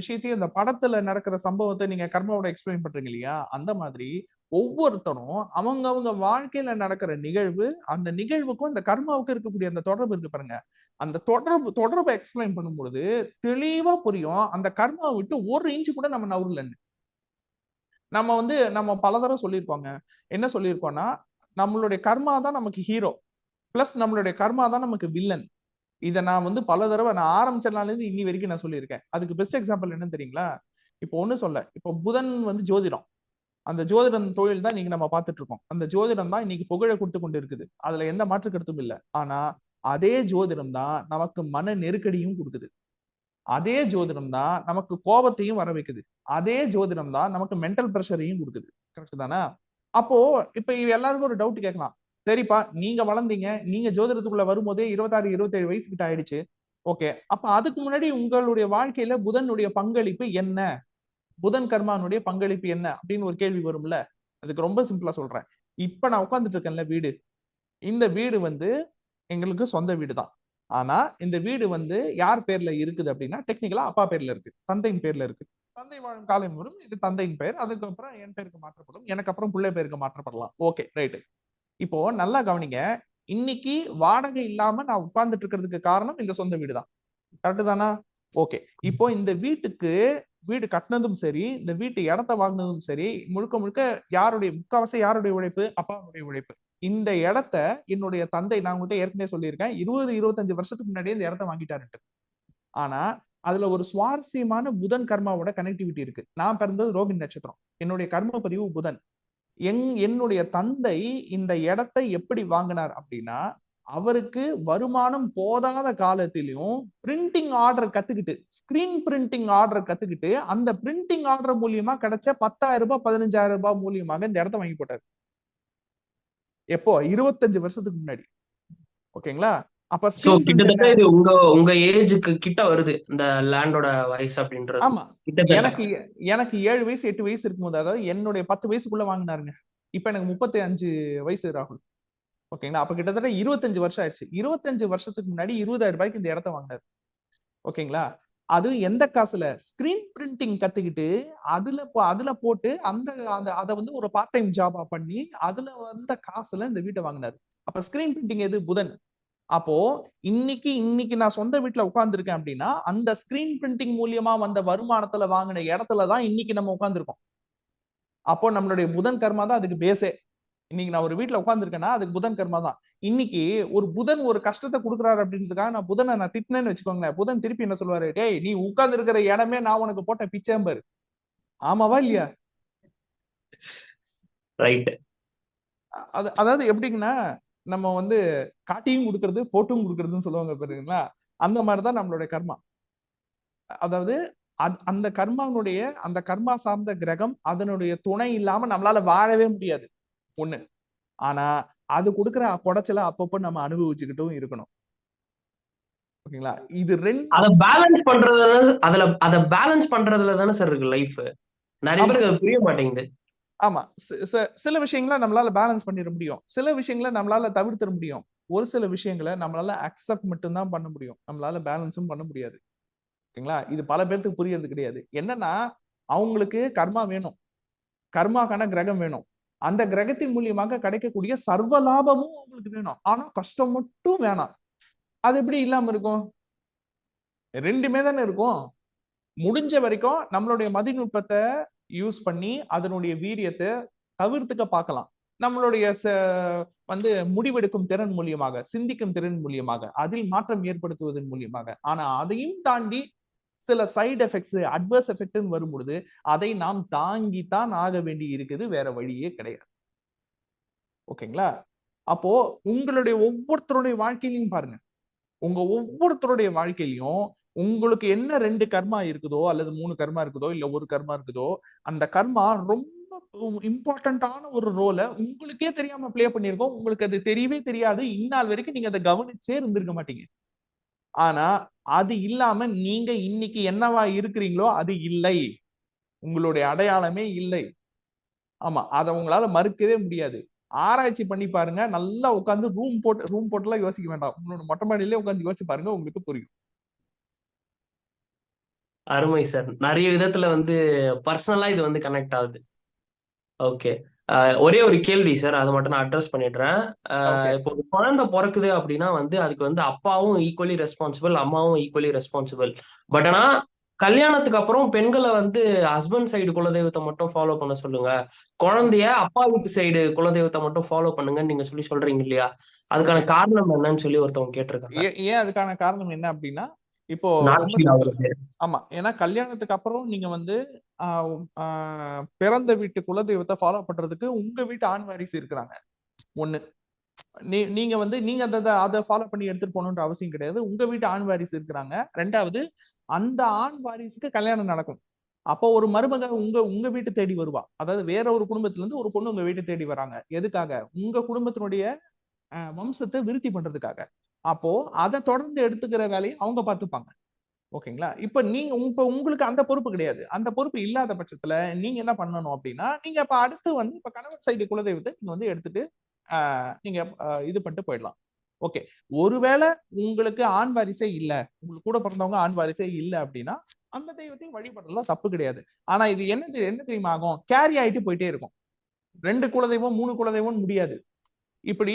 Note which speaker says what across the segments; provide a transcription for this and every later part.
Speaker 1: விஷயத்தையும் இந்த படத்துல நடக்கிற சம்பவத்தை நீங்க கர்மாவோட எக்ஸ்பிளைன் பண்றீங்க இல்லையா, அந்த மாதிரி ஒவ்வொருத்தரும் அவங்க வாழ்க்கையில நடக்கிற நிகழ்வு, அந்த நிகழ்வுக்கும் இந்த கர்மாவுக்கும் இருக்கக்கூடிய அந்த தொடர்பு இருக்கு பாருங்க. அந்த தொடர்பை எக்ஸ்பிளைன் பண்ணும்பொழுது தெளிவா புரியும். அந்த கர்மாவை விட்டு ஒரு இன்ச் கூட நம்ம நவுறலன்னு. நம்ம பல தடவை சொல்லியிருப்போங்க. என்ன சொல்லியிருக்கோம்னா, நம்மளுடைய கர்மா தான் நமக்கு ஹீரோ. பிளஸ் நம்மளுடைய கர்மா தான் நமக்கு வில்லன். இத நான் பல தடவை நான் ஆரம்பிச்ச நாள்ல இருந்து இன்னி வரைக்கும் நான் சொல்லியிருக்கேன். அதுக்கு பெஸ்ட் எக்ஸாம்பிள் என்னன்னு தெரியுங்களா? இப்போ ஒண்ணு சொல்ல. இப்போ புதன் ஜோதிடம். அந்த ஜோதிடம் தொழில் தான் இன்னைக்கு நம்ம பார்த்துட்டு இருக்கோம். அந்த ஜோதிடம் தான் இன்னைக்கு புகழ கொடுத்து கொண்டு இருக்குது. அதுல எந்த மாற்று கருத்தும் இல்ல. ஆனா அதே ஜோதிடம் தான் நமக்கு மன நெருக்கடியும் கொடுக்குது. அதே ஜோதிடம் தான் நமக்கு கோபத்தையும் வர வைக்குது. அதே ஜோதிடம் தான் நமக்கு மென்டல் பிரஷரையும் கொடுக்குது. கரெக்ட் தானே? அப்போ இப்ப எல்லாருக்கும் ஒரு டவுட் கேட்கலாம். சரிப்பா, நீங்க வளர்ந்தீங்க, நீங்க ஜோதிடத்துக்குள்ள வரும்போதே 26, 27 வயசு கிட்ட ஆயிடுச்சு. ஓகே, அப்ப அதுக்கு முன்னாடி உங்களுடைய வாழ்க்கையில புதனுடைய பங்களிப்பு என்ன? புதன் கர்மானுடைய பங்களிப்பு என்ன அப்படின்னு ஒரு கேள்வி வரும்ல. அதுக்கு ரொம்ப சிம்பிளா சொல்றேன். இப்ப நான் உட்கார்ந்துட்டு இருக்கேன்ல வீடு, இந்த வீடு எங்களுக்கு சொந்த வீடு தான். ஆனா இந்த வீடு யார் பேர்ல இருக்குது அப்படின்னா, டெக்னிக்கலா அப்பா பேர்ல இருக்கு, தந்தையின் பேர்ல இருக்கு. தந்தை வாழும் காலம் வரும், இது தந்தையின் பெயர். அதுக்கப்புறம் என் பேருக்கு மாற்றப்படும், எனக்கு அப்புறம் பிள்ளை பேருக்கு மாற்றப்படலாம். Okay, right. இப்போ நல்லா கவனிங்க. இன்னைக்கு வாடகை இல்லாம நான் உட்கார்ந்துட்டு இருக்கிறதுக்கு காரணம் இந்த சொந்த வீடு தான். கரெக்ட் தானா? ஓகே. இப்போ இந்த வீடு கட்டினதும் சரி, இந்த வீட்டு இடத்தை வாங்கினதும் சரி, முழுக்க முழுக்க முக்காவாசி யாருடைய உழைப்பு? அப்பாவுடைய உழைப்பு. இந்த இடத்த என்னுடைய தந்தை, நான் உங்ககிட்ட ஏற்கனவே சொல்லியிருக்கேன், 20, 25 வருஷத்துக்கு முன்னாடியே இந்த இடத்த வாங்கிட்டாருன்ட்டு. ஆனா அதுல ஒரு சுவாரஸ்யமான புதன் கர்மாவோட கனெக்டிவிட்டி இருக்கு. நான் பிறந்தது ரோகிணி நட்சத்திரம். என்னுடைய கர்ம பதிவு புதன். என்னுடைய தந்தை இந்த இடத்தை எப்படி வாங்கினார் அப்படின்னா, அவருக்கு வருமானம் போதாத காலத்திலும் பிரிண்டிங் ஆர்டர் கத்துக்கிட்டு, ஸ்கிரீன் பிரிண்டிங் ஆர்டர் கத்துக்கிட்டு, அந்த பிரிண்டிங் ஆர்டர் மூலியமா கிடைச்ச 10,000 ரூபாய் 15,000 ரூபாய் மூலியமாக இந்த இடத்தை வாங்கி போட்டார். எப்போ? 25 வருஷத்துக்கு முன்னாடி. ஓகேங்களா? அப்ப
Speaker 2: கிட்டத்தட்ட இது உங்க ஏஜுக்கு கிட்ட வருது இந்த லேண்டோட வயசு அப்படின்றது.
Speaker 1: ஆமா. எனக்கு 7 வயசு 8 வயசு இருக்கும்போது, அதாவது என்னுடைய 10 வயசுக்குள்ள வாங்கினாருங்க. இப்ப எனக்கு 35 வயசு ராகுல். ஓகேங்களா? அப்ப கிட்டத்தட்ட 25 வருஷம் ஆயிடுச்சு. 25 வருஷத்துக்கு முன்னாடி 20,000 ரூபாய்க்கு இந்த இடத்த வாங்கினாரு. ஓகேங்களா? அது எந்த காசுல? ஸ்கிரீன் பிரிண்டிங் கத்துக்கிட்டு, அதுல போட்டு அத ஒரு பார்ட் டைம் ஜாபா பண்ணி, அதுல வந்த காசுல இந்த வீட்டை வாங்கினாரு. அப்ப ஸ்கிரீன் பிரிண்டிங் எது? புதன். அப்போ இன்னைக்கு நான் சொந்த வீட்டுல உட்கார்ந்துருக்கேன் அப்படின்னா, அந்த ஸ்கிரீன் பிரிண்டிங் மூலியமா வந்த வருமானத்துல வாங்கின இடத்துலதான் இன்னைக்கு நம்ம உட்கார்ந்துருக்கோம். அப்போ நம்மளுடைய புதன் கர்மா தான் அதுக்கு பேஸே. இன்னைக்கு நான் ஒரு வீட்டுல உட்கார்ந்துருக்கேன்னா அதுக்கு புதன் கர்மா தான். இன்னைக்கு ஒரு புதன் ஒரு கஷ்டத்தை கொடுக்குறாரு அப்படின்றதுக்காக நான் புதனை திட்டினேன்னு வச்சுக்கோங்களேன், புதன் திருப்பி என்ன சொல்லுவாரு? டேய், நீ உட்கார்ந்து இருக்கிற இடமே நான் உனக்கு போட்ட பிச்சேம்பர். ஆமாவா இல்லையா?
Speaker 2: ரைட்.
Speaker 1: அதாவது எப்படிங்கன்னா, நம்ம காட்டியும் கொடுக்கறது போட்டும் கொடுக்கறதுன்னு சொல்லுவாங்க பாருங்களா, அந்த மாதிரிதான் நம்மளுடைய கர்மா. அதாவது அந்த கர்மா சார்ந்த கிரகம் அதனுடைய துணை இல்லாம நம்மளால வாழவே முடியாது ஒண்ணு. ஆனா அது கொடுக்கிற குடைச்சல அப்பப்போ நம்ம அனுபவிச்சுக்கிட்டும் இருக்கணும். ஓகேங்களா? இது
Speaker 2: அத பேலன்ஸ் பண்றதுல தானே சார் இருக்கு லைஃப். நிறைய பேருக்கு அது புரிய மாட்டேங்குது.
Speaker 1: ஆமா, சில விஷயங்களை நம்மளால பேலன்ஸ் பண்ணிட முடியும், சில விஷயங்களை நம்மளால தவிர்த்திட முடியும், ஒரு சில விஷயங்களை நம்மளால அக்செப்ட் மட்டும்தான் பண்ண முடியும், நம்மளால பேலன்ஸும் பண்ண முடியாது. ஓகேங்களா? இது பல பேருக்கு புரியறது கிடையாது. என்னன்னா, அவங்களுக்கு கர்மா வேணும், கர்மாக்கான கிரகம் வேணும், அந்த கிரகத்தின் மூலியமாக கிடைக்கக்கூடிய சர்வ லாபமும் அவங்களுக்கு வேணும். ஆனா கஷ்டம் மட்டும் வேணாம். அது எப்படி இல்லாம இருக்கும்? ரெண்டுமே தானே இருக்கும். முடிஞ்ச வரைக்கும் நம்மளுடைய மதிநுட்பத்தை யூஸ் பண்ணி அதனுடைய வீரியத்தை தவிர்த்துக்க பார்க்கலாம். நம்மளுடைய முடிவெடுக்கும் திறன் மூலியமாக, சிந்திக்கும் திறன் மூலியமாக, அதில் மாற்றம் ஏற்படுத்துவதன் மூலியமாக. ஆனா அதையும் தாண்டி சில சைடு எஃபெக்ட்ஸ், அட்வர்ஸ் எஃபெக்ட் வரும்பொழுது அதை நாம் தாங்கித்தான் ஆக வேண்டி இருக்குது, வேற வழியே கிடையாது. ஓகேங்களா? அப்போ உங்களுடைய ஒவ்வொருத்தருடைய வாழ்க்கையிலையும் பாருங்க, உங்க ஒவ்வொருத்தருடைய வாழ்க்கையிலையும் உங்களுக்கு என்ன 2 கர்மா இருக்குதோ, அல்லது 3 கர்மா இருக்குதோ, இல்ல 1 கர்மா இருக்குதோ, அந்த கர்மா ரொம்ப இம்பார்ட்டன்டான ஒரு ரோல உங்களுக்கே தெரியாம பிளே பண்ணிருக்கோம். உங்களுக்கு அது தெரியவே தெரியாது. இந்நாள் வரைக்கும் நீங்க அதை கவனிச்சே இருந்திருக்க மாட்டீங்க. ஆனா அது இல்லாம நீங்க இன்னைக்கு என்னவா இருக்கிறீங்களோ அது இல்லை, உங்களுடைய அடையாளமே இல்லை. ஆமா, அதை உங்களால மறுக்கவே முடியாது. ஆராய்ச்சி பண்ணி பாருங்க. நல்லா உட்கார்ந்து ரூம் போட்டுலாம் யோசிக்க வேண்டாம், உங்களோட மொட்டை மாடியிலே உட்கார்ந்து யோசிச்சு பாருங்க, உங்களுக்கு புரியும்.
Speaker 2: அருமை சார். நிறைய விதத்துல வந்து பர்சனலா இது வந்து கனெக்ட் ஆகுது. ஓகே. ஒரே ஒரு கேள்வி சார், அதை மட்டும் நான் அட்ரஸ் பண்ணிடுறேன்.
Speaker 1: ஓகே.
Speaker 2: இப்போ ஒரு குழந்தை பிறக்குது அப்படின்னா வந்து அதுக்கு வந்து அப்பாவும் ஈக்குவலி ரெஸ்பான்சிபிள், அம்மாவும் ஈக்குவலி ரெஸ்பான்சிபிள். பட் ஆனா கல்யாணத்துக்கு அப்புறம் பெண்களை வந்து ஹஸ்பண்ட் சைடு குலதெய்வத்தை மட்டும் ஃபாலோ பண்ண சொல்லுங்க, குழந்தைய அப்பா வீட்டு சைடு குலதெய்வத்தை மட்டும் ஃபாலோ பண்ணுங்கன்னு நீங்க சொல்றீங்க இல்லையா? அதுக்கான
Speaker 1: ஓகே.
Speaker 2: காரணம் என்னன்னு சொல்லி ஒருத்தவங்க கேட்டிருக்காங்க.
Speaker 1: ஏன் அதுக்கான காரணம் என்ன அப்படின்னா, இப்போ ரொம்ப
Speaker 2: நாச்சியா
Speaker 1: சிம்பிள்.
Speaker 2: அவருக்கு.
Speaker 1: ஆமா. ஏன்னா கல்யாணத்துக்கு அப்புறம் நீங்க வந்து ஆஹ் ஆஹ் பிறந்த வீட்டு குலதெய்வத்தை ஃபாலோ பண்றதுக்கு உங்க வீட்டு ஆண் வாரிசு இருக்கிறாங்க. ஒண்ணு, நீங்க வந்து நீங்க அதை ஃபாலோ பண்ணி எடுத்துட்டு போகணுன்ற அவசியம் கிடையாது. உங்க வீட்டு ஆண் வாரிசு இருக்கிறாங்க. ரெண்டாவது, அந்த ஆண் வாரிசுக்கு கல்யாணம் நடக்கும். அப்போ ஒரு மருமக உங்க உங்க வீட்டு தேடி வருவா. அதாவது வேற ஒரு குடும்பத்துல இருந்து ஒரு பொண்ணு உங்க வீட்டு தேடி வராங்க. எதுக்காக? உங்க குடும்பத்தினுடைய வம்சத்தை விருத்தி பண்றதுக்காக. அப்போ அதை தொடர்ந்து எடுத்துக்கிற வேலையை அவங்க பார்த்துப்பாங்க. ஓகேங்களா? இப்ப நீங்க இப்ப உங்களுக்கு அந்த பொறுப்பு கிடையாது. அந்த பொறுப்பு இல்லாத பட்சத்துல நீங்க என்ன பண்ணணும் அப்படின்னா, நீங்க இப்ப அடுத்து வந்து இப்ப கணவன் சைடு குலதெய்வத்தை நீங்க வந்து எடுத்துட்டு நீங்க இது பண்ணிட்டு போயிடலாம். ஓகே. ஒருவேளை உங்களுக்கு ஆண் வாரிசே இல்ல, உங்களுக்கு கூட பிறந்தவங்க ஆண் வாரிசே இல்ல அப்படின்னா, அந்த தெய்வத்தையும் வழிபடலாம், தப்பு கிடையாது. ஆனா இது என்ன தெரியுமா ஆகும்? கேரி ஆயிட்டு போயிட்டே இருக்கும். 2 குலதெய்வம் 3 குலதெய்வம் முடியாது. இப்படி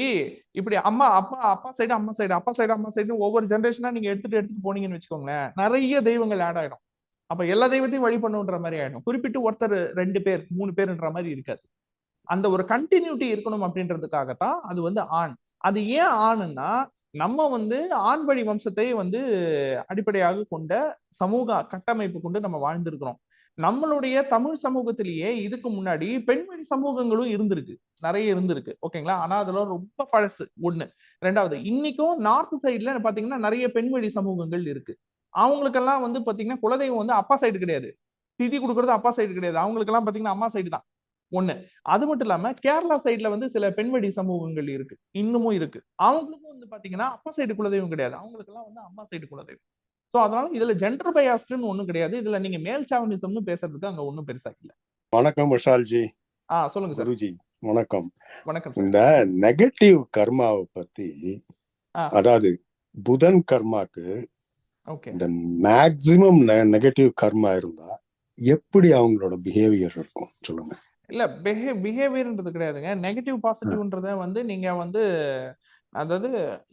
Speaker 1: இப்படி அம்மா அப்பா அப்பா சைடு அம்மா சைடு அப்பா சைடு அம்மா சைடு ஒவ்வொரு ஜெனரேஷனா நீங்க எடுத்துட்டு போனீங்கன்னு வச்சுக்கோங்களேன், நிறைய தெய்வங்கள் ஆட் ஆயிடும். அப்ப எல்லா தெய்வத்தையும் வழிபடணுன்ற மாதிரி ஆயிடும். குறிப்பிட்டு ஒருத்தர் 2 பேர் 3 பேர்ன்ற மாதிரி இருக்காது. அந்த ஒரு கண்டினியூட்டி இருக்கணும் அப்படின்றதுக்காகத்தான் அது வந்து ஆண். அது ஏன் ஆணுன்னா, நம்ம வந்து ஆண் வழி வம்சத்தை வந்து அடிப்படையாக கொண்ட சமூக கட்டமைப்பு கொண்டு நம்ம வாழ்ந்திருக்கிறோம். நம்மளுடைய தமிழ் சமூகத்திலேயே இதுக்கு முன்னாடி பெண் வழி சமூகங்களும் இருந்திருக்கு, நிறைய இருந்திருக்கு. ஓகேங்களா? ஆனா அதெல்லாம் ரொம்ப பழசு. ஒண்ணு. ரெண்டாவது, இன்னைக்கும் நார்த் சைடுல பாத்தீங்கன்னா நிறைய பெண் வழி சமூகங்கள் இருக்கு. அவங்களுக்கெல்லாம் வந்து பாத்தீங்கன்னா குலதெய்வம் வந்து அப்பா சைடு கிடையாது, திதி கொடுக்கறது அப்பா சைடு கிடையாது, அவங்களுக்கெல்லாம் பாத்தீங்கன்னா அம்மா சைடு தான். ஒண்ணு. அது மட்டும் இல்லாம கேரளா சைடுல வந்து சில பெண்வழி சமூகங்கள் இருக்கு, இன்னமும் இருக்கு. அவங்களுக்கும் வந்து பாத்தீங்கன்னா அப்பா சைடு குலதெய்வம் கிடையாது, அவங்களுக்கு எல்லாம் வந்து அம்மா சைடு குலதெய்வம். சோ அதனால இதுல ஜெண்டர் பயாஸ்ட்னு ஒண்ணும் கிடையாது. இதுல நீங்க மேல் சாவனிசம்னு பேசுறதுக்கு அங்க ஒண்ணும் பெருசா இல்ல.
Speaker 3: வணக்கம் விஷால்ஜி.
Speaker 1: சொல்லுங்க சார்.
Speaker 3: குருஜி வணக்கம்.
Speaker 1: வணக்கம் சார்.
Speaker 3: இந்த நெகட்டிவ் கர்மாவை பத்தி, அதாவது புதன் கர்மாக்கு இந்த மேக்சிமம் நெகட்டிவ் கர்மா இருந்தா எப்படி அவங்களோட பிஹேவியர் இருக்கும் சொல்லுங்க.
Speaker 1: இல்ல, பிஹேவியர்ன்றது கிடையாதுங்க. நெகட்டிவ் பாசிட்டிவ்ன்றத வந்து நீங்க வந்து, அதாவது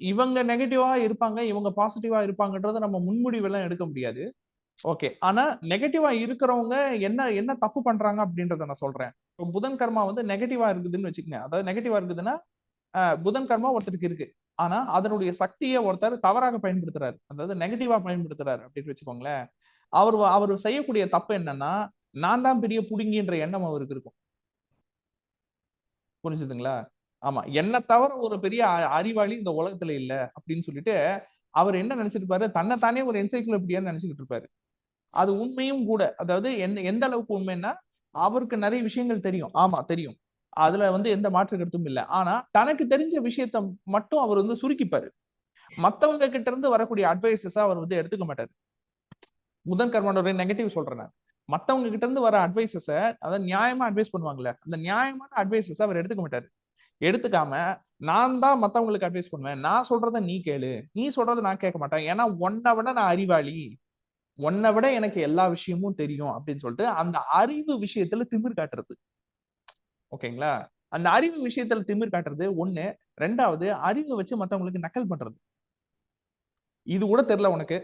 Speaker 1: இவங்க நெகட்டிவா இருப்பாங்க, இவங்க பாசிட்டிவா இருப்பாங்கன்றத நம்ம முன்முடிவு எல்லாம் எடுக்க முடியாது. ஓகே. ஆனா நெகட்டிவா இருக்கிறவங்க என்ன என்ன தப்பு பண்றாங்க அப்படின்றத நான் சொல்றேன். இப்போ புதன் கர்மா வந்து நெகட்டிவா இருக்குதுன்னு வச்சுக்கங்க. அதாவது நெகட்டிவா இருக்குதுன்னா, புதன் கர்மா ஒருத்தருக்கு இருக்கு. ஆனா அதனுடைய சக்தியை ஒருத்தர் தவறாக பயன்படுத்துறாரு, அதாவது நெகட்டிவா பயன்படுத்துறாரு அப்படின்னு வச்சுக்கோங்களேன். அவர் செய்யக்கூடிய தப்பு என்னன்னா, நான் தான் பெரிய புடுங்கின்ற எண்ணம் அவருக்கு இருக்கும். புரிஞ்சுதுங்களா? ஆமா. என்ன தவிர ஒரு பெரிய அறிவாளி இந்த உலகத்துல இல்ல அப்படின்னு சொல்லிட்டு அவர் என்ன நினைச்சிருப்பாரு, தன்னைத்தானே ஒரு என்சைக்ளோபீடியான்னு நினைச்சுக்கிட்டு இருப்பாரு. அது உண்மையும் கூட. அதாவது எந்த அளவுக்கு உண்மைன்னா, அவருக்கு நிறைய விஷயங்கள் தெரியும். ஆமா தெரியும். அதுல வந்து எந்த மாற்று கருத்தும் இல்ல. ஆனா தனக்கு தெரிஞ்ச விஷயத்த மட்டும் அவர் வந்து சுருக்கிப்பாரு. மத்தவங்க கிட்ட இருந்து வரக்கூடிய அட்வைசஸ அவர் வந்து எடுத்துக்க மாட்டாரு. புதன் கர்மாவோட நெகட்டிவ் சொல்றேன் நான். மத்தவங்க கிட்ட இருந்து வர அட்வைசஸ, அதாவது நியாயமா அட்வைஸ் பண்ணுவாங்கல்ல, அந்த நியாயமான அட்வைசஸ அவர் எடுத்துக்க மாட்டாரு. எடுத்துக்காம, நான் தான் மத்தவங்களுக்கு அட்வைஸ் பண்ணுவேன், நான் சொல்றத நீ கேளு, நீ சொல்றத நான் கேட்க மாட்டேன், ஏன்னா உன்னை விட நான் அறிவாளி, உன்னை விட எனக்கு எல்லா விஷயமும் தெரியும் அப்படின்னு சொல்லிட்டு அந்த அறிவு விஷயத்துல திமிர் காட்டுறது. ஓகேங்களா? அந்த அறிவு விஷயத்துல திமிர் காட்டுறது ஒண்ணு. ரெண்டாவது, அறிவை வச்சு மத்தவங்களுக்கு நக்கல் பண்றது. இது கூட தெரியல உனக்கு,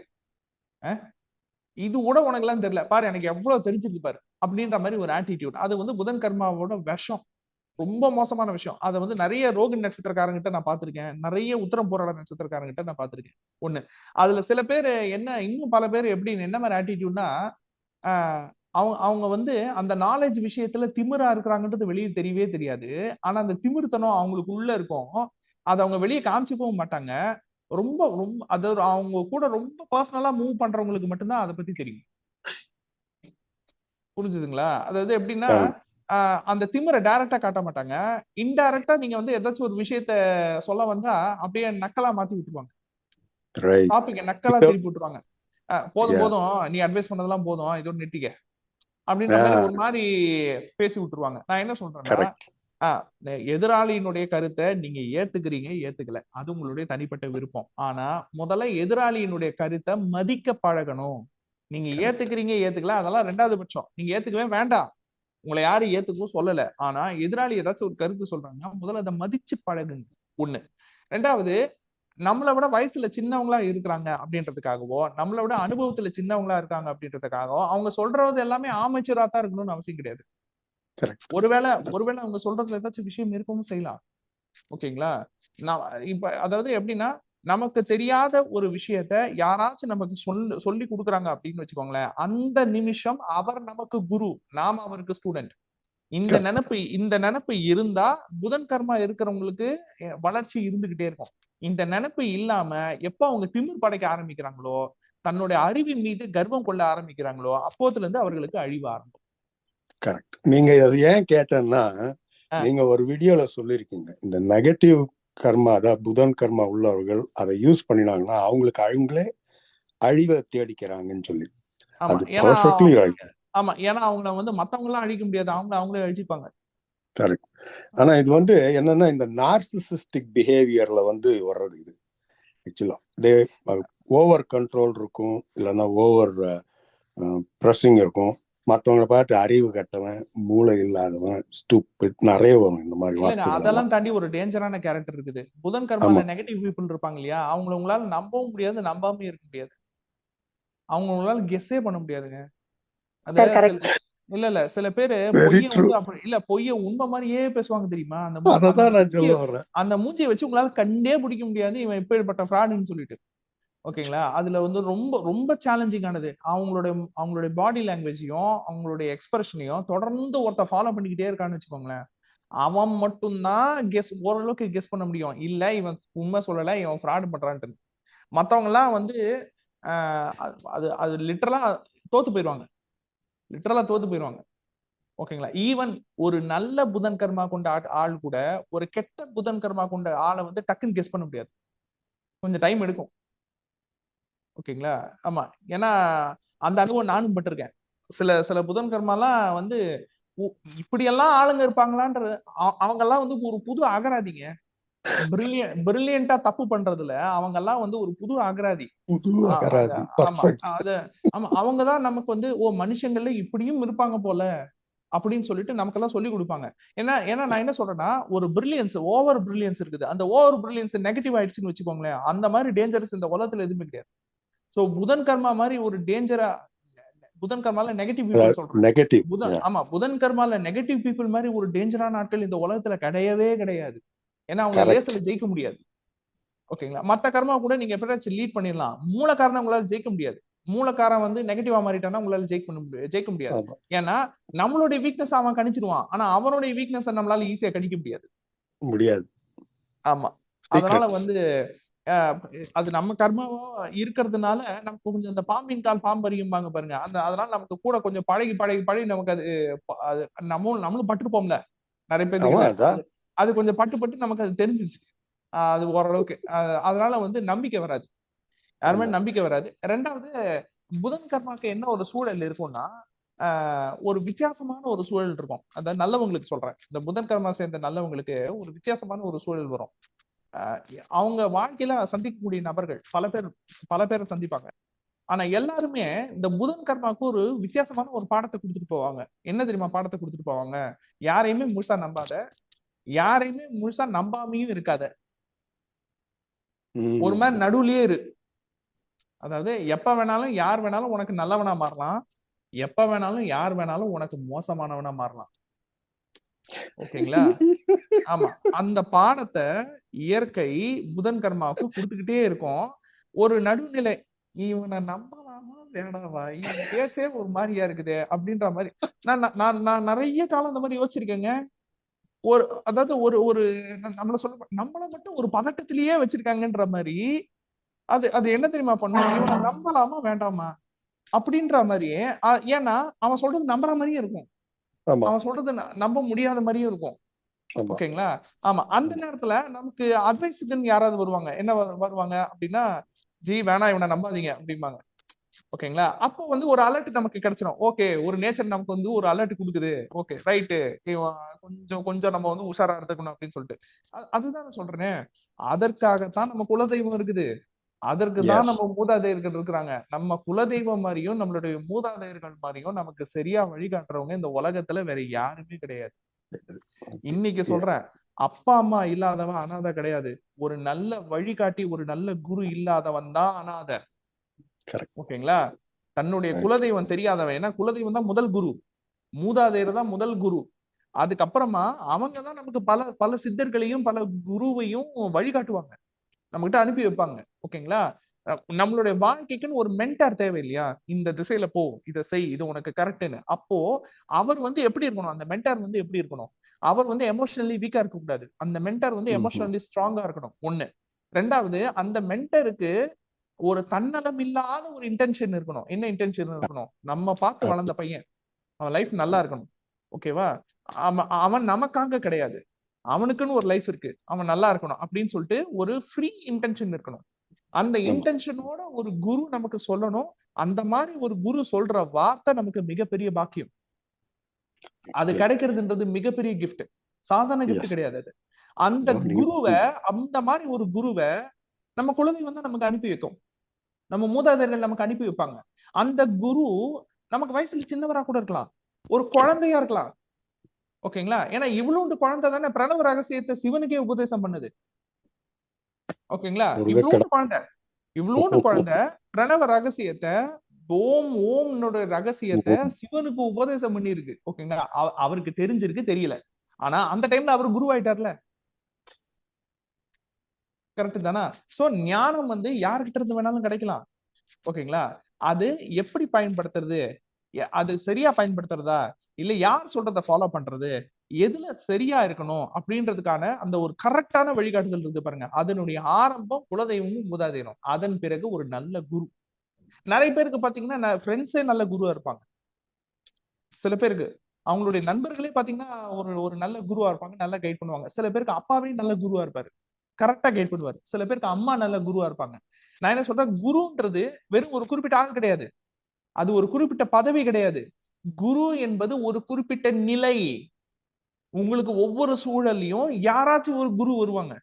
Speaker 1: இது கூட உனக்கு எல்லாம் தெரியல பாரு, எனக்கு எவ்வளவு தெரிஞ்சிருக்கு பாரு அப்படின்ற மாதிரி ஒரு ஆட்டிடியூட். அது வந்து புதன் கர்மாவோட விஷம். ரொம்ப மோசமான விஷயம். அதை வந்து நிறைய ரோகிணி நட்சத்திரக்காரங்கிட்ட நான் பார்த்திருக்கேன், நிறைய உத்தரம் போராட நட்சத்திரக்காரங்கிட்ட நான் பார்த்திருக்கேன். ஒண்ணு. அதுல சில பேர் என்ன, இன்னும் பல பேர் எப்படி என்ன மாதிரி ஆட்டிடியூட்னா, அவங்க வந்து அந்த நாலேஜ் விஷயத்துல திமிரா இருக்கிறாங்கன்றது வெளியே தெரியவே தெரியாது. ஆனா அந்த திமிர்த்தனம் அவங்களுக்கு உள்ள இருக்கும். அதை அவங்க வெளியே காமிச்சுக்கவும் மாட்டாங்க. ரொம்ப ரொம்ப அதாவது அவங்க கூட ரொம்ப பர்சனலா மூவ் பண்றவங்களுக்கு மட்டும்தான் அதை பத்தி தெரியும். புரிஞ்சுதுங்களா? அதாவது எப்படின்னா, அந்த திமிரை டைரக்டா காட்ட மாட்டாங்க. இன்டைரக்டா நீங்க வந்து ஏதாச்சும் ஒரு விஷயத்த சொல்ல வந்தா அப்படியே நக்கலா மாத்தி விட்டுருவாங்க. டாபிக் நக்கலா திருப்பி விட்டுருவாங்க. போதும் போதும், நீ அட்வைஸ் பண்ணதெல்லாம் போதும், இதோட நிறுத்திக்க அப்படின்ற மாதிரி ஒரு மாதிரி பேசி விட்டுருவாங்க. நான் என்ன சொல்றேன்னா, எதிராளியினுடைய கருத்தை நீங்க ஏத்துக்கிறீங்க, ஏத்துக்கல, அது உங்களுடைய தனிப்பட்ட விருப்பம். ஆனா முதல்ல எதிராளியினுடைய கருத்தை மதிக்க பழகணும். நீங்க ஏத்துக்கிறீங்க ஏத்துக்கல அதெல்லாம் ரெண்டாவது பட்சம். நீங்க ஏத்துக்கவே வேண்டாம், உங்களை யாரும் ஏத்துக்கவும் சொல்லல. ஆனா எதிராளி ஏதாச்சும் ஒரு கருத்து சொல்றாங்கன்னா முதல்ல அதை மதிச்சு பழகுங்க. ஒண்ணு. ரெண்டாவது, நம்மளை விட வயசுல சின்னவங்களா இருக்கிறாங்க அப்படின்றதுக்காகவோ, நம்மளை விட அனுபவத்துல சின்னவங்களா இருக்காங்க அப்படின்றதுக்காகவோ அவங்க சொல்றது எல்லாமே ஆமைச்சரா தான் இருக்கணும்னு அவசியம் கிடையாது. ஒருவேளை அவங்க சொல்றதுல ஏதாச்சும் விஷயம் இருக்கவும் செய்யலாம். ஓகேங்களா? நான் இப்ப அதாவது எப்படின்னா, நமக்கு தெரியாத ஒரு விஷயத்த யாராச்சும் நமக்கு சொல்லி கொடுக்குறாங்க அப்படின்னு வச்சுக்கோங்களேன், அந்த நிமிஷம் அவர் நமக்கு குரு, நாம அவருக்கு ஸ்டூடெண்ட். இந்த நினைப்பு இருந்தா புதன் கர்மா இருக்கிறவங்களுக்கு வளர்ச்சி இருந்துகிட்டே இருக்கும். இந்த நினைப்பு இல்லாம எப்ப அவங்க திமிர் படைக்க ஆரம்பிக்கிறாங்களோ, தன்னுடைய அறிவின் மீது கர்வம் கொள்ள ஆரம்பிக்கிறாங்களோ, அப்போதுல இருந்து அவர்களுக்கு அழிவு ஆரம்பம்.
Speaker 3: கரெக்ட். நீங்க அது ஏன் கேட்டேன்னா, நீங்க ஒரு வீடியோல சொல்லிருக்கீங்க, இந்த நெகட்டிவ் கர்மா, அதாவது புதன் கர்மா உள்ளவர்கள் அதை யூஸ் பண்ணினாங்கன்னா அவங்களுக்கு அவங்களே அழிவை தேடிக்கிறாங்கன்னு சொல்லி. அது பெர்ஃபெக்ட்லி ரைட்.
Speaker 1: ஆமா, ஏன்னா அவங்க வந்து மத்தவங்க எல்லாம் அழிக்க முடியாது, அவங்களே அழிச்சுப்பாங்க.
Speaker 3: கரெக்ட். ஆனா இது வந்து என்னன்னா, இந்த நார்சிசிஸ்டிக் பிஹேவியர்ல வந்து வர்றது இது. ஆக்சுவலா ஓவர் கண்ட்ரோல் இருக்கும், இல்லைன்னா ஓவர் ப்ரெஸ்ஸிங் இருக்கும். மற்றவங்களை பார்த்து அறிவு கட்டவன், மூளை இல்லாதவன், ஸ்டூபிட் நிறைய வரும் இந்த மாதிரி வார்த்தைகள்.
Speaker 1: அதெல்லாம் தாண்டி ஒரு டேஞ்சரான கேரக்டர் இருக்குது. புதன் கர்மால நெகட்டிவ் பீப்புள் இருப்பாங்க இல்லையா, அவங்களை உங்களால நம்பவும் முடியாது, நம்பாம இருக்க முடியாது. அவங்க உங்களால கெஸ்ஸே பண்ண முடியாதுங்க. இல்ல சில பேரு பொய்ய உண்மை மாதிரியே பேசுவாங்க தெரியுமா? அந்த மூஞ்சியை வச்சு உங்களால கண்டே பிடிக்க முடியாது இவன் எப்பேற்பட்ட ஃப்ராடுன்னு சொல்லிட்டு. ஓகேங்களா? அதுல வந்து ரொம்ப ரொம்ப சேலஞ்சிங் ஆனது அவங்களுடைய பாடி லாங்குவேஜையும் அவங்களுடைய எக்ஸ்பிரஷனையும் தொடர்ந்து ஒருத்த ஃபாலோ பண்ணிக்கிட்டே இருக்கான்னு வச்சுக்கோங்களேன், அவன் மட்டும்தான் ஓரளவுக்கு கெஸ் பண்ண முடியும், இல்ல இவன் உண்மை சொல்லல, இவன் ஃப்ராடு பண்றான்ட்டு. மத்தவங்க எல்லாம் வந்து அது லிட்டரலா தோத்து போயிருவாங்க. ஓகேங்களா? ஈவன் ஒரு நல்ல புதன் கர்மா கொண்ட ஆள் கூட ஒரு கெட்ட புதன் கர்மா கொண்ட ஆளை வந்து டக்குன்னு கெஸ் பண்ண முடியாது, கொஞ்சம் டைம் எடுக்கும். ஓகேங்களா? ஆமா, ஏன்னா அந்த அனுபவம் நானும் பட்டிருக்கேன். சில புதன் கர்மாலாம் வந்து இப்படியெல்லாம் ஆளுங்க இருப்பாங்களான்றது, அவங்க எல்லாம் வந்து ஒரு புது அகராதிங்க. பிரில்லியண்டா தப்பு பண்றதுல அவங்க எல்லாம் வந்து ஒரு புது அகராதி. அவங்கதான் நமக்கு வந்து மனுஷங்கள்ல இப்படியும் இருப்பாங்க போல அப்படின்னு சொல்லிட்டு நமக்கெல்லாம் சொல்லி கொடுப்பாங்க. ஏன்னா நான் என்ன சொல்றேன்னா, ஒரு பிரில்லியன்ஸ், ஓவர் பிரில்லியன்ஸ் இருக்குது. அந்த ஓவர் பிரில்லியன்ஸ் நெகட்டிவ் ஆயிடுச்சுன்னு வச்சுக்கோங்களேன், அந்த மாதிரி டேஞ்சரஸ் இந்த உலகத்துல எதுவுமே கிடையாது. சோ புதன் கர்மா மாதிரி ஒரு டேஞ்சரா, புதன் கர்மால நெகட்டிவ் பீப்புள் சொல்றோம். ஆமா, புதன் கர்மால நெகட்டிவ் பீப்புள் மாதிரி ஒரு டேஞ்சரான ஆட்கள் இந்த உலகத்துல கிடையவே கிடையாது. ஏன்னா அவங்க லேஸ்ல ஜெயிக்க முடியாது. ஓகேங்களா? மத்த கர்மா கூட நீங்க எப்படியாச்சும் லீட் பண்ணிடலாம், மூலக்காரனை உங்களால ஜெயிக்க முடியாது. மூலக்காரன் வந்து நெகட்டிவா மாறிட்டானா உங்களால ஜெயிக்க முடியாது. ஏன்னா நம்மளுடைய வீக்னஸ் அவன் கணிச்சிடுவான், ஆனா அவனுடைய வீக்னஸ் நம்மளால ஈஸியா கணிக்க முடியாது. ஆமா, அதனால வந்து அது நம்ம கர்மாவோ இருக்கிறதுனால நமக்கு கொஞ்சம் இந்த பாம்பின் கால் பாம்பறியும்பாங்க பாருங்க, அதனால நமக்கு கூட கொஞ்சம் பழகி நமக்கு அது நம்மளும் பட்டிருப்போம்ல நிறைய பேருக்கு, அது கொஞ்சம் பட்டு நமக்கு அது தெரிஞ்சிருச்சு. அது ஓரளவுக்கு அதனால வந்து நம்பிக்கை வராது, யாருமே நம்பிக்கை வராது. ரெண்டாவது, புதன் கர்மாக்கு என்ன ஒரு சூழல் இருக்கும்னா, ஒரு வித்தியாசமான ஒரு சூழல் இருக்கும். அதாவது நல்லவங்களுக்கு சொல்றேன், இந்த புதன் கர்மா சேர்ந்த நல்லவங்களுக்கு ஒரு வித்தியாசமான ஒரு சூழல் வரும். அவங்க வாழ்க்கையில சந்திக்கக்கூடிய நபர்கள் பல பேரை சந்திப்பாங்க. ஆனா எல்லாருமே இந்த புதன் கர்மாவுக்கு ஒரு வித்தியாசமான ஒரு பாடத்தை கொடுத்துட்டு போவாங்க. என்ன தெரியுமா பாடத்தை கொடுத்துட்டு போவாங்க? யாரையுமே முழுசா நம்பாத, யாரையுமே முழுசா நம்பாமையும் இருக்காத, ஒரு மாதிரி நடுவுலயே இரு. அதாவது எப்ப வேணாலும் யார் வேணாலும் உனக்கு நல்லவனா மாறலாம், எப்ப வேணாலும் யார் வேணாலும் உனக்கு மோசமானவனா மாறலாம். ஓகேங்களா? ஆமா, அந்த பாடத்தை இயற்கை புதன் கர்மாவுக்கு கொடுத்துக்கிட்டே இருக்கும். ஒரு நடுநிலை, இவனை நம்பலாமா வேணாவா, இவன் பேசே ஒரு மாதிரியா இருக்குது அப்படின்ற மாதிரி. நான் நிறைய காலம் இந்த மாதிரி யோசிச்சிருக்கேங்க. அதாவது ஒரு நம்மள மட்டும் ஒரு பதட்டத்திலேயே வச்சிருக்காங்கன்ற மாதிரி. அது என்ன தெரியுமா பண்ணும், இவனை நம்பலாமா வேண்டாமா அப்படின்ற மாதிரியே. ஏன்னா அவன் சொல்றது நம்புற மாதிரியும் இருக்கும், அவன் சொல்றது நம்ப முடியாத மாதிரியும் இருக்கும். ஓகேங்களா? ஆமா, அந்த நேரத்துல நமக்கு அட்வைஸுக்குன்னு யாராவது வருவாங்க. என்ன வருவாங்க அப்படின்னா, ஜி வேணா இவனை நம்பாதீங்க அப்படிம்பாங்க. ஓகேங்களா? அப்போ வந்து ஒரு அலர்ட் நமக்கு கிடைச்சிடும். ஓகே, ஒரு நேச்சர் நமக்கு வந்து ஒரு அலர்ட் கொடுக்குது. ஓகே ரைட்டு, கொஞ்சம் நம்ம வந்து உஷாரா எடுத்துக்கணும் அப்படின்னு சொல்லிட்டு. அதுதான் நான் சொல்றேனே, அதற்காகத்தான் நம்ம குலதெய்வம் இருக்குது, அதற்கு தான்
Speaker 3: எஸ்
Speaker 1: நம்ம மூதாதையர்கள் இருக்கிறாங்க. நம்ம குலதெய்வம் மாதிரியும் நம்மளுடைய மூதாதையர்கள் மாதிரியும் நமக்கு சரியா வழிகாட்டுறவங்க இந்த உலகத்துல வேற யாருமே கிடையாது. இன்னைக்கு சொல்றேன், அப்பா அம்மா இல்லாதவன் அனாதை கிடையாது. ஒரு நல்ல வழிகாட்டி, ஒரு நல்ல குரு இல்லாதவன் தான் அனாதை.
Speaker 3: கரெக்ட்
Speaker 1: ஓகேங்களா? தன்னுடைய குலதெய்வம் தெரியாதவன், ஏன்னா குலதெய்வம் தான் முதல் குரு, மூதாதையர் தான் முதல் குரு. அதுக்கப்புறமா அவங்க தான் நமக்கு பல பல சித்தர்களையும் பல குருவையும் வழிகாட்டுவாங்க, நம்ம கிட்ட அனுப்பி வைப்பாங்க. ஓகேங்களா? நம்மளுடைய வாழ்க்கைக்குன்னு ஒரு மென்டார் தேவை இல்லையா? இந்த திசையில போ, இதை செய், இது உனக்கு கரெக்ட்னு. அப்போ அவர் வந்து எப்படி இருக்கணும்? அந்த மென்டார் வந்து எப்படி இருக்கணும்? அவர் வந்து எமோஷனலி வீக்கா இருக்க கூடாது. அந்த மென்டார் வந்து எமோஷனலி ஸ்ட்ராங்கா இருக்கணும். ஒண்ணு. ரெண்டாவது, அந்த மென்டருக்கு ஒரு தன்னலம் இல்லாத ஒரு இன்டென்ஷன் இருக்கணும். என்ன இன்டென்ஷன் இருக்கணும்? நம்ம பார்த்து வளர்ந்த பையன், அவன் லைஃப் நல்லா இருக்கணும். ஓகேவா? அவன் நமக்காக கிடையாது, அவனுக்குன்னு ஒரு லைஃப் இருக்கு, அவன் நல்லா இருக்கணும் அப்படின்னு சொல்லிட்டு ஒரு ஃப்ரீ இன்டென்ஷன் இருக்கணும். அந்த இன்டென்ஷனோட ஒரு குரு நமக்கு சொல்லணும். அந்த மாதிரி ஒரு குரு சொல்ற வார்த்தை நமக்கு மிகப்பெரிய பாக்கியம். அது கிடைக்கிறதுன்றது மிகப்பெரிய கிஃப்ட், சாதாரண கிஃப்ட் கிடையாது அது. அந்த குருவை, அந்த மாதிரி ஒரு குருவை நம்ம குலதெய்வம் தான் நமக்கு அனுப்பி வைக்கும், நம்ம மூதாதையர்கள் நமக்கு அனுப்பி வைப்பாங்க. அந்த குரு நமக்கு வயசுல சின்னவரா கூட இருக்கலாம், ஒரு குழந்தையா இருக்கலாம். ஓகேங்களா? ஏன்னா இவ்வளவு குழந்தை தானே பிரணவ ரகசியத்தை சிவனுக்கே உபதேசம் பண்ணுது. ஓகேங்களா? இவ்வளவு குழந்தை பிரணவ ரகசியத்தை, ஓம் ஓம்னோட ரகசியத்தை சிவனுக்கு உபதேசம் பண்ணி இருக்கு. ஓகேங்களா? அவருக்கு தெரிஞ்சிருக்கு, தெரியல. ஆனா அந்த டைம்ல அவர் குருவாயிட்டார்ல. கரெக்ட் தானா? சோ ஞானம் வந்து யார்கிட்ட இருந்து வேணாலும் கிடைக்கலாம். ஓகேங்களா? அது எப்படி பயன்படுத்துறது, அது சரியா பயன்படுத்துறதா, இல்ல யார் சொல்றத ஃபாலோ பண்றது, எதுல சரியா இருக்கணும் அப்படின்றதுக்கான அந்த ஒரு கரெக்டான வழிகாட்டுதல் இருக்கு பாருங்க. அதனுடைய ஆரம்பம் குலதெய்வமும் மூதாதையரும், அதன் பிறகு ஒரு நல்ல குரு. நிறைய பேருக்கு பாத்தீங்கன்னா ஃப்ரெண்ட்ஸே நல்ல குருவா இருப்பாங்க. சில பேருக்கு அவங்களுடைய நண்பர்களே பாத்தீங்கன்னா ஒரு நல்ல குருவா இருப்பாங்க, நல்லா கைட் பண்ணுவாங்க. சில பேருக்கு அப்பாவே நல்ல குருவா இருப்பாரு, கரெக்டா கைட் பண்ணுவாரு. சில பேருக்கு அம்மா நல்ல குருவா இருப்பாங்க. நான் என்ன சொல்றேன், குருன்றது வெறும் ஒரு குறிப்பிட்ட ஆள் கிடையாது, அது ஒரு குறிப்பிட்ட பதவி கிடையாது. குரு என்பது ஒரு குறிப்பிட்ட நிலை. உங்களுக்கு ஒவ்வொரு சூழல்லையும் யாராச்சும் ஒரு குரு வருவாங்க.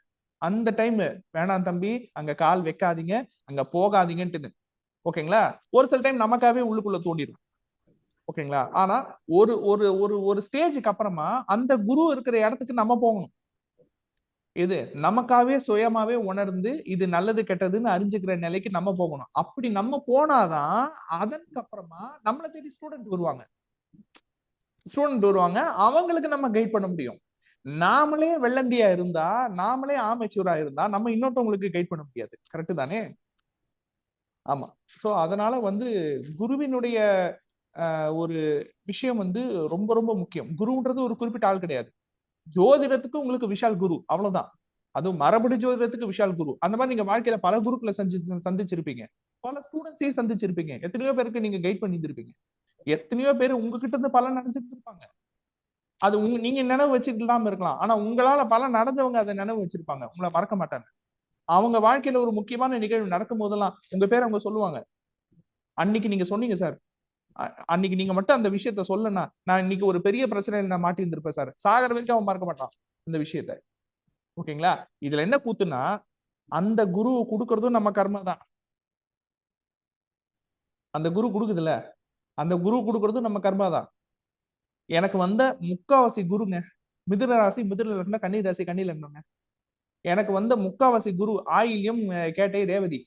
Speaker 1: அந்த டைம் வேணாம் தம்பி, அங்க கால் வைக்காதீங்க, அங்க போகாதீங்கன்னு. ஓகேங்களா? ஒரு சில டைம் நமக்காவே உள்ளுக்குள்ள தோண்டிடும். ஓகேங்களா? ஆனா ஒரு ஒரு ஒரு ஒரு ஸ்டேஜுக்கு அப்புறமா அந்த குரு இருக்கிற இடத்துக்கு நம்ம போகணும். இது நமக்காவே சுயமாவே உணர்ந்து இது நல்லது கெட்டதுன்னு அறிஞ்சுக்கிற நிலைக்கு நம்ம போகணும். அப்படி நம்ம போனாதான் அதற்கு அப்புறமா நம்மளை தேடி ஸ்டூடெண்ட் வருவாங்க. அவங்களுக்கு நம்ம கைட் பண்ண முடியும். நாமளே வெள்ளந்தியா இருந்தா, நாமளே ஆமெச்சூரா இருந்தா நம்ம இன்னொருத்தவங்களுக்கு கைட் பண்ண முடியாது. கரெக்ட் தானே? ஆமா. சோ அதனால வந்து குருவினுடைய ஒரு விஷயம் வந்து ரொம்ப ரொம்ப முக்கியம். குருன்றது ஒரு குறிப்பிட்ட ஆள் கிடையாது. ஜோதிடத்துக்கு உங்களுக்கு விஷால் குரு, அவ்வளவுதான். அதுவும் மரபடி ஜோதிடத்துக்கு விஷால் குரு. அந்த மாதிரி நீங்க வாழ்க்கையில பல குருக்களை சந்திச்சிருப்பீங்க, பல ஸ்டூடெண்ட்ஸையும் சந்திச்சிருப்பீங்க, எத்தனையோ பேருக்கு நீங்க கைட் பண்ணியிருப்பீங்க, எத்தனையோ பேர் உங்ககிட்ட இருந்து பலன் அடைஞ்சிருப்பாங்க. அது நீங்க நினைவு வச்சுக்கிட்டாம இருக்கலாம், ஆனா உங்களால பலன் அடைஞ்சவங்க அதை நினைவு வச்சிருப்பாங்க, உங்களை மறக்க மாட்டாங்க. அவங்க வாழ்க்கையில ஒரு முக்கியமான நிகழ்வு நடக்கும் போதெல்லாம் உங்க பேர் அவங்க சொல்லுவாங்க. அன்னைக்கு நீங்க சொன்னீங்க சார், அன்னைக்கு நீங்க மட்டும் அந்த விஷயத்த சொல்லனா நான் இன்னைக்கு ஒரு பெரிய பிரச்சனையில நான் மாட்டி இருந்திருப்பேன் சார். சாகர வரைக்கும் அவன் மறக்க மாட்டான் இந்த விஷயத்த. ஓகேங்களா? இதுல என்ன கூத்துனா, அந்த குரு கொடுக்கறதும் நம்ம கர்மா தான். அந்த குரு கொடுக்குதுல்ல, அந்த குரு கொடுக்கறதும் நம்ம கர்மா தான். எனக்கு வந்த முக்காவாசி குருங்க மிதுன ராசி, மிதுன லக்னம், கன்னி ராசி, கன்னி லக்னங்க. எனக்கு வந்த முக்காவாசி குரு ஆயில்யம், கேட்டை, ரேவதி.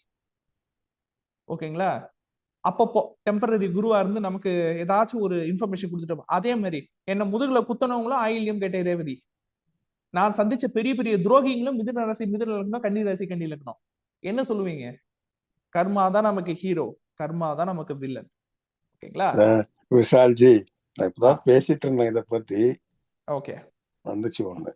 Speaker 1: ஓகேங்களா? அப்பப்போ டெம்பரரி குருவா இருந்து நமக்கு ஏதாச்சும் ஒரு இன்ஃபர்மேஷன் கொடுத்துட்டோம். அதே மாதிரி என்ன முதுகுல குத்தனவங்களும் ஆயில்யம், கேட்டை, ரேவதி. நான் சந்திச்ச பெரிய பெரிய துரோகிங்களும் மிதுன ராசி, மிதுன லக்னம், கன்னி ராசி, கன்னி லக்னம். என்ன சொல்லுவீங்க? கர்மா தான் நமக்கு ஹீரோ, கர்மா தான் நமக்கு வில்லன். ஓகேங்களா?
Speaker 3: விஷால்ஜி, நான் இப்பதான் பேசிட்டு இருந்தேன் இதை பத்தி.
Speaker 1: ஓகே,
Speaker 3: வந்துச்சு ஒண்ணு.